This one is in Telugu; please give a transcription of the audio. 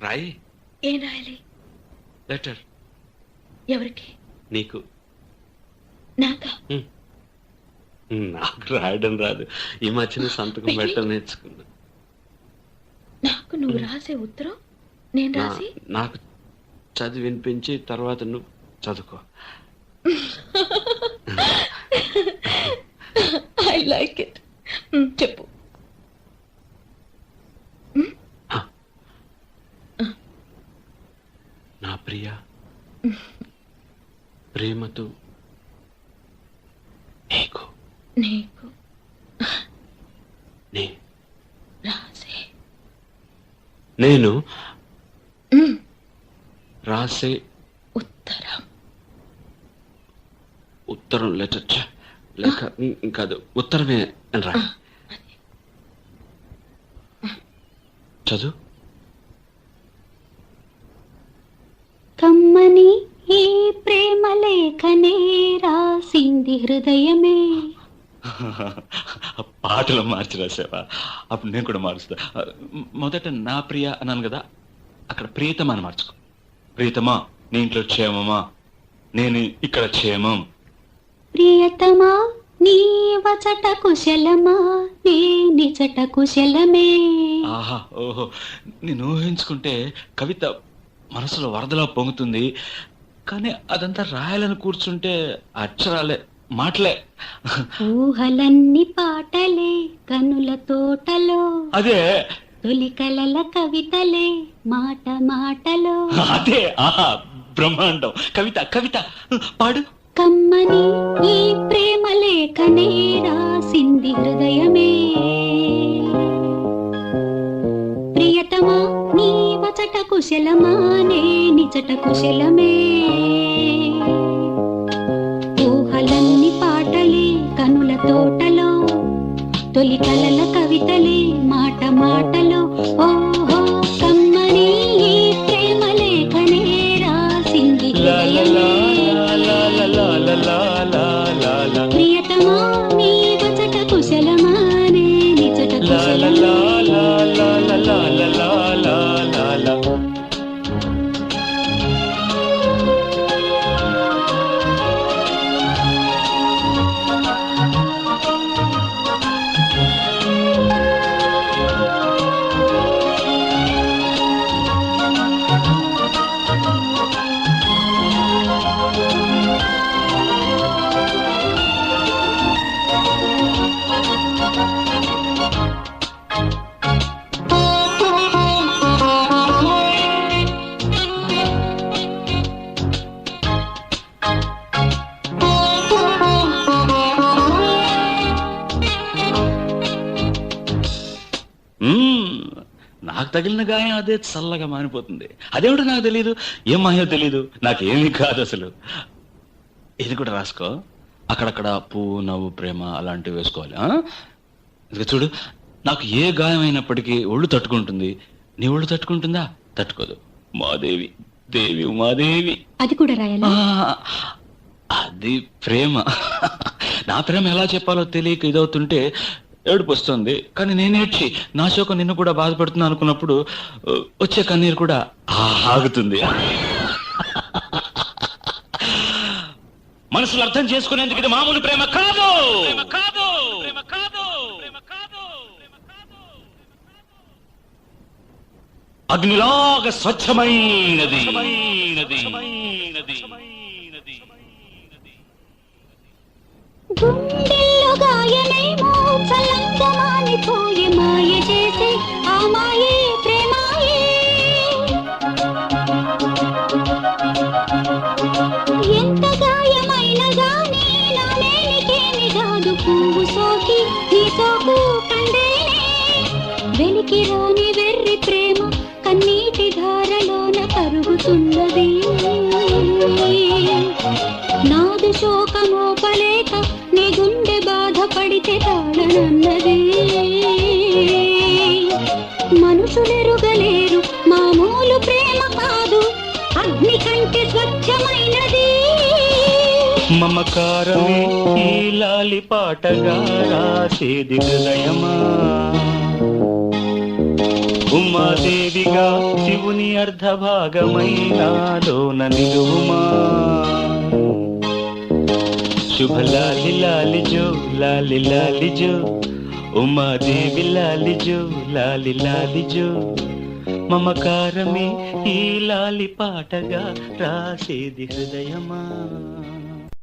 రాయి. ఏం రాయాలి? లెటర్. ఎవరికి? నీకు. నాకా? నాకు రాయడం రాదు. ఈ మధ్యన సంతకం పెట్టడం నేర్చుకున్నా. నాకు నువ్వు రాసే ఉత్తరం నేను రాసి నాకు చదివి వినిపించి తర్వాత నువ్వు చదువుకో. I like it. చెప్పు. నా ప్రియ, ప్రేమతో నీకు నీకు రాసే నేను రాసే ఉత్తరం. ఉత్తరం లెటర్ లేక కాదు, ఉత్తరమే అని రా. చదువు. కమ్మని ఈ ప్రేమ లేఖనే రాసింది హృదయమే. పాటలు మార్చి రాసావా? అప్పుడు నేను కూడా మారుస్తా. మొదట నా ప్రియ అన్నాను కదా, అక్కడ ప్రియతమా అని మార్చుకో. ప్రియతమా, నీ ఇంట్లో క్షేమమా? నేను ఇక్కడ క్షేమం. ప్రియతమా, నీ వచట కుశలమా? నే నిజట కుశలమే. ఆహా, ఓహో, నేను ఊహించుకుంటే కవిత మనసులో వరదలా పొంగుతుంది. కానీ అదంతా రాయాలని కూర్చుంటే అక్షరాలే, మాటలే. ఊహలన్నీ పాటలే కనుల తోటలో, అదే తొలి కలల కవితలే మాట మాటలో. అదే, ఆహా, బ్రహ్మాండం. కవిత కవిత పాడు. కమ్మని ఈ ప్రేమ లేఖనే రాసింది హృదయమే. ప్రియతమా, నీ వచట కుశలమా? నే నిజట కుశలమే. ఊహలన్నీ పాటలే కనుల తోటలో, తొలి కలల కవితలే మాట మాటలో. ఓహో, కమ్మని ఈ ప్రేమ లేఖనే రాసింది హృదయమే. ప్రియతమా, నీ వచట కుశలమా? నే నిజట కుశలమే. నాకు తగిలిన గాయం అదే చల్లగా మారిపోతుంది. అదేమిటో నాకు తెలియదు, ఏం మాయో తెలియదు, నాకేమీ కాదు అసలు. ఇది కూడా రాసుకో. అక్కడక్కడ పువ్వు, నవ్వు, ప్రేమ అలాంటివి వేసుకోవాలి. ఇక చూడు, నాకు ఏ గాయం అయినప్పటికీ ఒళ్ళు తట్టుకుంటుంది. నీ ఒళ్ళు తట్టుకుంటుందా? తట్టుకోదు. మాదేవి, దేవి ఉమాదేవి. అది కూడా రాయాలా? అది ప్రేమ. నా ప్రేమ ఎలా చెప్పాలో తెలియక ఇదవుతుంటే ఏడుపు వస్తుంది. కానీ నేనేడ్చి నా శోకం నిన్ను కూడా బాధపడుతున్నా అనుకున్నప్పుడు వచ్చే కన్నీరు కూడా ఆగుతుంది. మనసులు అర్థం చేసుకునేందుకు ఇది మామూలు ప్రేమ కాదు. అగ్నిలాగా స్వచ్ఛమైనది. గుండెల్లో గాయనేమో చల్లంగా మానిపోయి మాయ చేసే ఆ మాయే ప్రేమాయే. ఎంత గాయమైన గానీ నా నేనికేమి కాదు. పువ్వు సోకి నీ సోకు కండేనే. వెలికి రాని వెర్రి ప్రేమ కన్నీటి ధారలోన కరుగుతున్నది. నాదు శోకమోపలేక నీ గుండె బాధపడితే తాళనన్నది. మనుషులెరుగలేరు మామూలు ప్రేమ కాదు, అగ్ని కంటే స్వచ్ఛమైనది. మమకారమే ఈ లాలి పాటగా రాసేది హృదయమా. ఉమాదేవిగా శివుని అర్ధభాగమైనాలోన నిలువుమా శుభ లాలి లాలి జో లాలి లాలి జో ఉమాదేవి లాలి జో లాలి లాలి జో మమకారమే ఈ లాలి పాటగా రాసేది హృదయమా